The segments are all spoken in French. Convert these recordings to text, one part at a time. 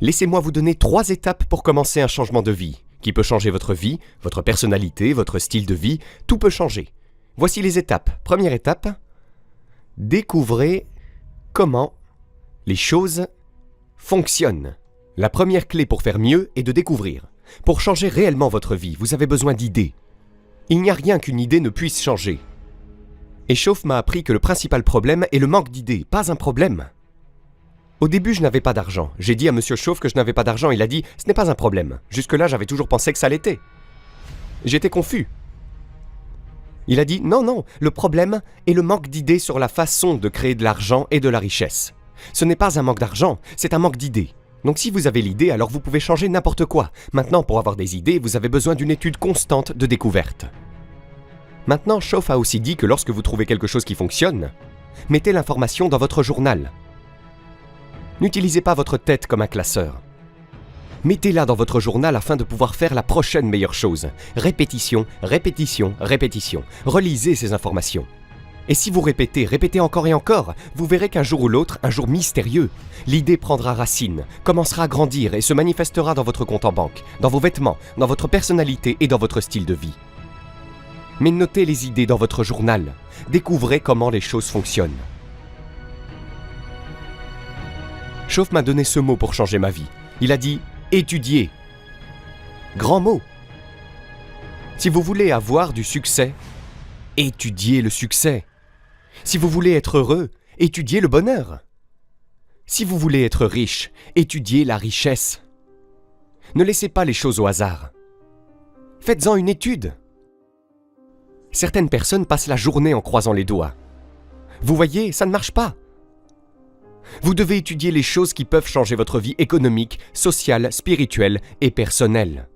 Laissez-moi vous donner 3 étapes pour commencer un changement de vie, qui peut changer votre vie, votre personnalité, votre style de vie, tout peut changer. Voici les étapes. Première étape, découvrez comment les choses fonctionnent. La première clé pour faire mieux est de découvrir. Pour changer réellement votre vie, vous avez besoin d'idées. Il n'y a rien qu'une idée ne puisse changer. Et Chauffe m'a appris que le principal problème est le manque d'idées, pas un problème. Au début, je n'avais pas d'argent. J'ai dit à Monsieur Chauffe que je n'avais pas d'argent. Il a dit « Ce n'est pas un problème ». Jusque-là, j'avais toujours pensé que ça l'était. J'étais confus. Il a dit « Non, le problème est le manque d'idées sur la façon de créer de l'argent et de la richesse. Ce n'est pas un manque d'argent, c'est un manque d'idées. Donc si vous avez l'idée, alors vous pouvez changer n'importe quoi. Maintenant, pour avoir des idées, vous avez besoin d'une étude constante de découverte. » Maintenant, Chauffe a aussi dit que lorsque vous trouvez quelque chose qui fonctionne, mettez l'information dans votre journal. N'utilisez pas votre tête comme un classeur. Mettez-la dans votre journal afin de pouvoir faire la prochaine meilleure chose. Répétition, répétition, répétition. Relisez ces informations. Et si vous répétez encore et encore, vous verrez qu'un jour ou l'autre, un jour mystérieux, l'idée prendra racine, commencera à grandir et se manifestera dans votre compte en banque, dans vos vêtements, dans votre personnalité et dans votre style de vie. Mais notez les idées dans votre journal. Découvrez comment les choses fonctionnent. Chauffe m'a donné ce mot pour changer ma vie. Il a dit « étudier ». Grand mot. Si vous voulez avoir du succès, étudiez le succès. Si vous voulez être heureux, étudiez le bonheur. Si vous voulez être riche, étudiez la richesse. Ne laissez pas les choses au hasard. Faites-en une étude. Certaines personnes passent la journée en croisant les doigts. Vous voyez, ça ne marche pas. Vous devez étudier les choses qui peuvent changer votre vie économique, sociale, spirituelle et personnelle.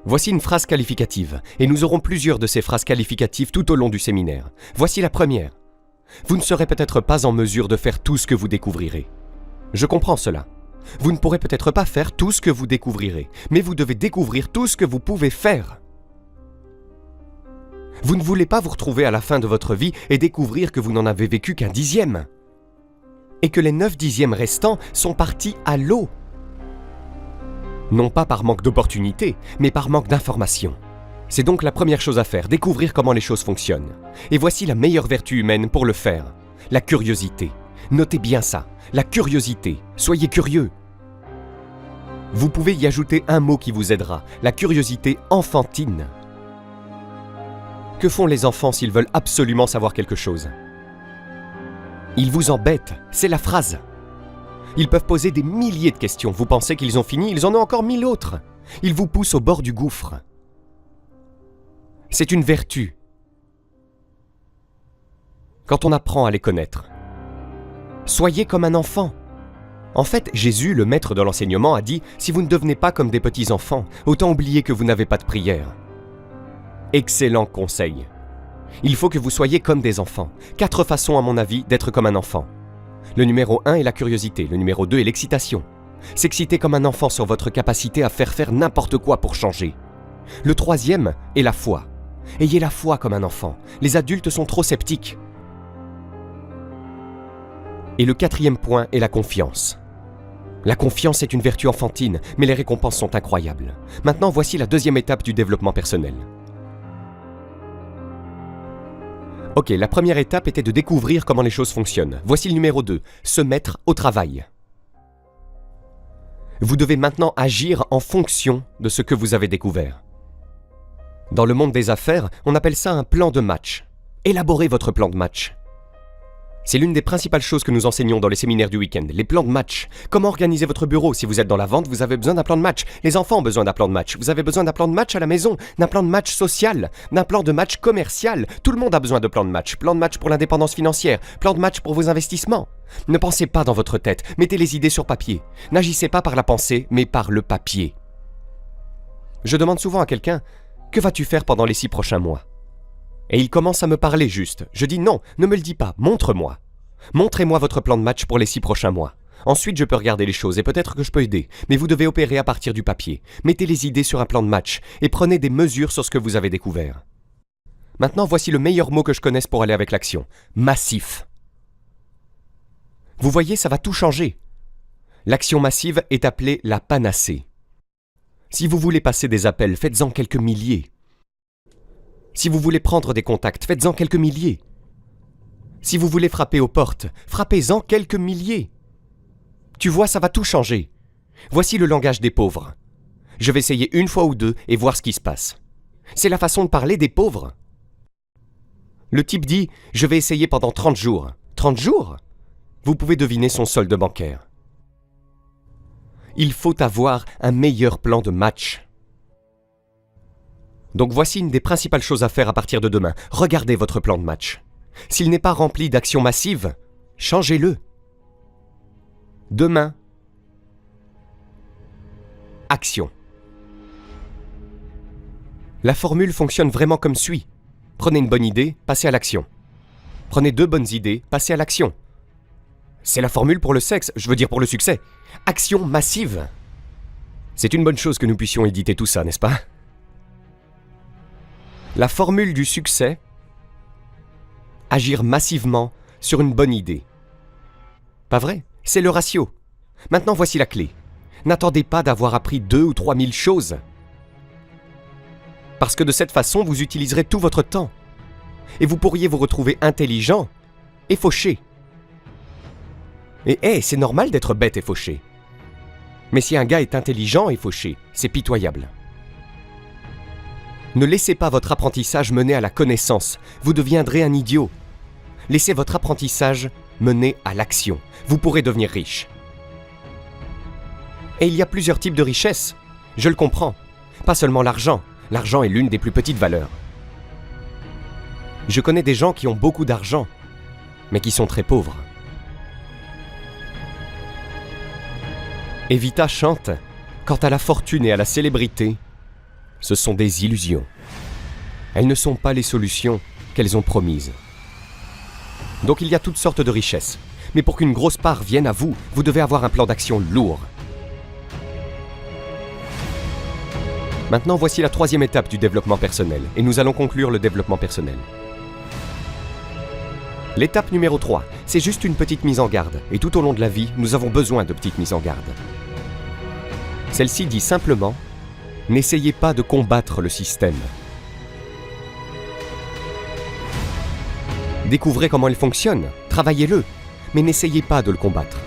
Voici une phrase qualificative, et nous aurons plusieurs de ces phrases qualificatives tout au long du séminaire. Voici la première. Vous ne serez peut-être pas en mesure de faire tout ce que vous découvrirez. Je comprends cela. Vous ne pourrez peut-être pas faire tout ce que vous découvrirez, mais vous devez découvrir tout ce que vous pouvez faire. Vous ne voulez pas vous retrouver à la fin de votre vie et découvrir que vous n'en avez vécu qu'un dixième. Et que les 9 dixièmes restants sont partis à l'eau. Non pas par manque d'opportunité, mais par manque d'information. C'est donc la première chose à faire, découvrir comment les choses fonctionnent. Et voici la meilleure vertu humaine pour le faire, la curiosité. Notez bien ça, la curiosité. Soyez curieux. Vous pouvez y ajouter un mot qui vous aidera, la curiosité enfantine. Que font les enfants s'ils veulent absolument savoir quelque chose ? Ils vous embêtent, c'est la phrase. Ils peuvent poser des milliers de questions. Vous pensez qu'ils ont fini, ils en ont encore 1000 autres. Ils vous poussent au bord du gouffre. C'est une vertu. Quand on apprend à les connaître. Soyez comme un enfant. En fait, Jésus, le maître de l'enseignement, a dit « Si vous ne devenez pas comme des petits-enfants, autant oublier que vous n'avez pas de prière. » Excellent conseil. Il faut que vous soyez comme des enfants. 4 façons, à mon avis, d'être comme un enfant. Le numéro 1 est la curiosité, le numéro 2 est l'excitation. S'exciter comme un enfant sur votre capacité à faire n'importe quoi pour changer. Le 3e est la foi. Ayez la foi comme un enfant. Les adultes sont trop sceptiques. Et le 4e point est la confiance. La confiance est une vertu enfantine, mais les récompenses sont incroyables. Maintenant, voici la 2e étape du développement personnel. Ok, la première étape était de découvrir comment les choses fonctionnent. Voici le numéro 2, se mettre au travail. Vous devez maintenant agir en fonction de ce que vous avez découvert. Dans le monde des affaires, on appelle ça un plan de match. Élaborez votre plan de match. C'est l'une des principales choses que nous enseignons dans les séminaires du week-end, les plans de match. Comment organiser votre bureau? Si vous êtes dans la vente, vous avez besoin d'un plan de match. Les enfants ont besoin d'un plan de match. Vous avez besoin d'un plan de match à la maison, d'un plan de match social, d'un plan de match commercial. Tout le monde a besoin de plan de match. Plan de match pour l'indépendance financière, plan de match pour vos investissements. Ne pensez pas dans votre tête, mettez les idées sur papier. N'agissez pas par la pensée, mais par le papier. Je demande souvent à quelqu'un, que vas-tu faire pendant les 6 prochains mois? Et il commence à me parler juste. Je dis non, ne me le dis pas, montre-moi. Montrez-moi votre plan de match pour les 6 prochains mois. Ensuite, je peux regarder les choses et peut-être que je peux aider. Mais vous devez opérer à partir du papier. Mettez les idées sur un plan de match et prenez des mesures sur ce que vous avez découvert. Maintenant, voici le meilleur mot que je connaisse pour aller avec l'action. Massif. Vous voyez, ça va tout changer. L'action massive est appelée la panacée. Si vous voulez passer des appels, faites-en quelques milliers. Si vous voulez prendre des contacts, faites-en quelques milliers. Si vous voulez frapper aux portes, frappez-en quelques milliers. Tu vois, ça va tout changer. Voici le langage des pauvres. Je vais essayer une fois ou deux et voir ce qui se passe. C'est la façon de parler des pauvres. Le type dit « Je vais essayer pendant 30 jours ». 30 jours ? Vous pouvez deviner son solde bancaire. Il faut avoir un meilleur plan de match. Donc voici une des principales choses à faire à partir de demain. Regardez votre plan de match. S'il n'est pas rempli d'actions massives, changez-le. Demain, action. La formule fonctionne vraiment comme suit. Prenez une bonne idée, passez à l'action. Prenez 2 bonnes idées, passez à l'action. C'est la formule pour le sexe, je veux dire pour le succès. Action massive. C'est une bonne chose que nous puissions éditer tout ça, n'est-ce pas ? La formule du succès, agir massivement sur une bonne idée. Pas vrai ? C'est le ratio. Maintenant, voici la clé. N'attendez pas d'avoir appris 2 ou 3 000 choses. Parce que de cette façon, vous utiliserez tout votre temps. Et vous pourriez vous retrouver intelligent et fauché. Et c'est normal d'être bête et fauché. Mais si un gars est intelligent et fauché, c'est pitoyable. Ne laissez pas votre apprentissage mener à la connaissance. Vous deviendrez un idiot. Laissez votre apprentissage mener à l'action. Vous pourrez devenir riche. Et il y a plusieurs types de richesse. Je le comprends. Pas seulement l'argent. L'argent est l'une des plus petites valeurs. Je connais des gens qui ont beaucoup d'argent, mais qui sont très pauvres. Evita chante « Quant à la fortune et à la célébrité, ce sont des illusions. Elles ne sont pas les solutions qu'elles ont promises. » Donc il y a toutes sortes de richesses. Mais pour qu'une grosse part vienne à vous, vous devez avoir un plan d'action lourd. Maintenant, voici la 3e étape du développement personnel, et nous allons conclure le développement personnel. L'étape numéro 3, c'est juste une petite mise en garde, et tout au long de la vie, nous avons besoin de petites mises en garde. Celle-ci dit simplement « N'essayez pas de combattre le système. » Découvrez comment il fonctionne, travaillez-le, mais n'essayez pas de le combattre.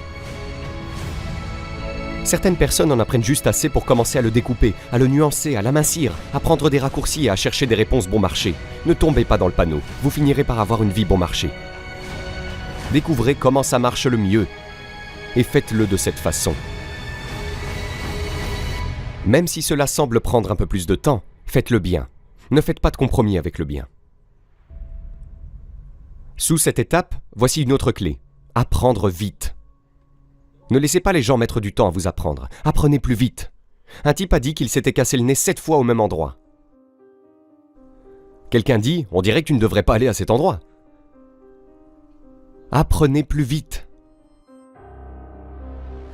Certaines personnes en apprennent juste assez pour commencer à le découper, à le nuancer, à l'amincir, à prendre des raccourcis et à chercher des réponses bon marché. Ne tombez pas dans le panneau, vous finirez par avoir une vie bon marché. Découvrez comment ça marche le mieux et faites-le de cette façon. Même si cela semble prendre un peu plus de temps, faites-le bien. Ne faites pas de compromis avec le bien. Sous cette étape, voici une autre clé. Apprendre vite. Ne laissez pas les gens mettre du temps à vous apprendre. Apprenez plus vite. Un type a dit qu'il s'était cassé le nez 7 fois au même endroit. Quelqu'un dit « On dirait que tu ne devrais pas aller à cet endroit. » Apprenez plus vite.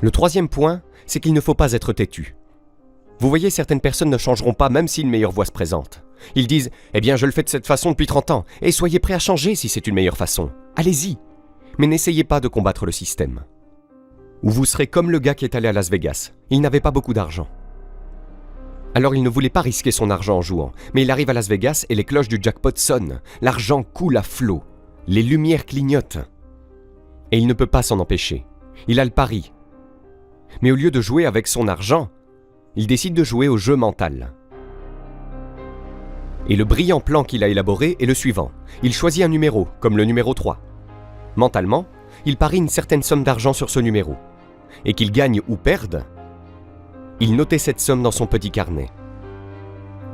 Le 3e point, c'est qu'il ne faut pas être têtu. Vous voyez, certaines personnes ne changeront pas même si une meilleure voie se présente. Ils disent « Eh bien, je le fais de cette façon depuis 30 ans, et soyez prêts à changer si c'est une meilleure façon. Allez-y. Mais n'essayez pas de combattre le système. » Ou vous serez comme le gars qui est allé à Las Vegas. Il n'avait pas beaucoup d'argent. Alors il ne voulait pas risquer son argent en jouant, mais il arrive à Las Vegas et les cloches du jackpot sonnent. L'argent coule à flot. Les lumières clignotent. Et il ne peut pas s'en empêcher. Il a le pari. Mais au lieu de jouer avec son argent, il décide de jouer au jeu mental. Et le brillant plan qu'il a élaboré est le suivant. Il choisit un numéro, comme le numéro 3. Mentalement, il parie une certaine somme d'argent sur ce numéro. Et qu'il gagne ou perde, il notait cette somme dans son petit carnet.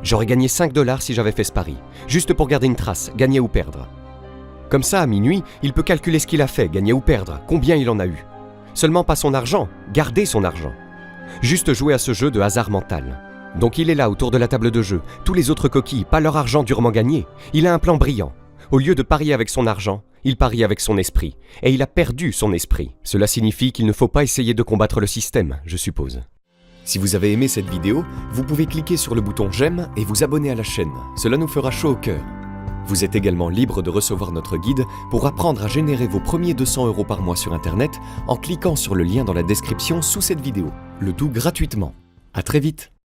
J'aurais gagné 5 $ si j'avais fait ce pari, juste pour garder une trace, gagner ou perdre. Comme ça, à minuit, il peut calculer ce qu'il a fait, gagner ou perdre, combien il en a eu. Seulement pas son argent, garder son argent. Juste jouer à ce jeu de hasard mental. Donc il est là autour de la table de jeu, tous les autres coquilles, pas leur argent durement gagné. Il a un plan brillant. Au lieu de parier avec son argent, il parie avec son esprit. Et il a perdu son esprit. Cela signifie qu'il ne faut pas essayer de combattre le système, je suppose. Si vous avez aimé cette vidéo, vous pouvez cliquer sur le bouton j'aime et vous abonner à la chaîne. Cela nous fera chaud au cœur. Vous êtes également libre de recevoir notre guide pour apprendre à générer vos premiers 200 € par mois sur Internet en cliquant sur le lien dans la description sous cette vidéo. Le tout gratuitement. À très vite!